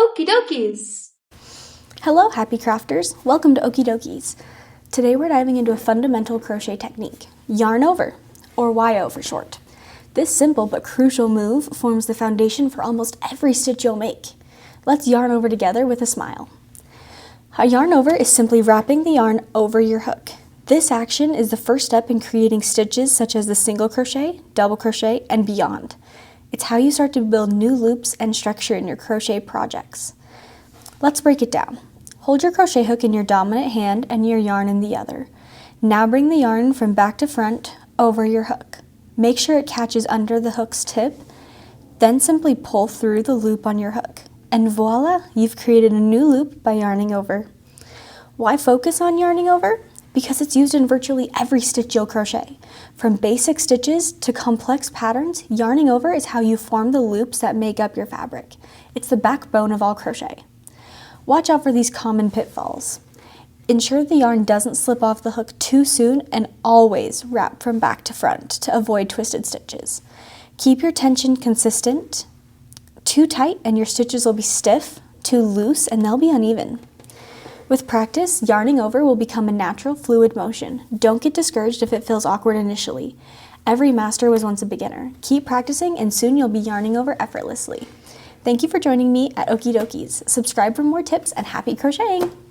Okey Dokeys! Hello, happy crafters. Welcome to Okey Dokeys. Today we're diving into a fundamental crochet technique, yarn over, or YO for short. This simple but crucial move forms the foundation for almost every stitch you'll make. Let's yarn over together with a smile. A yarn over is simply wrapping the yarn over your hook. This action is the first step in creating stitches such as the single crochet, double crochet, and beyond. It's how you start to build new loops and structure in your crochet projects. Let's break it down. Hold your crochet hook in your dominant hand and your yarn in the other. Now bring the yarn from back to front over your hook. Make sure it catches under the hook's tip, then simply pull through the loop on your hook. And voila, you've created a new loop by yarning over. Why focus on yarning over? Because it's used in virtually every stitch you'll crochet. From basic stitches to complex patterns, yarning over is how you form the loops that make up your fabric. It's the backbone of all crochet. Watch out for these common pitfalls. Ensure the yarn doesn't slip off the hook too soon and always wrap from back to front to avoid twisted stitches. Keep your tension consistent. Too tight and your stitches will be stiff, too loose and they'll be uneven. With practice, yarning over will become a natural, fluid motion. Don't get discouraged if it feels awkward initially. Every master was once a beginner. Keep practicing and soon you'll be yarning over effortlessly. Thank you for joining me at Okey Dokeys. Subscribe for more tips and happy crocheting!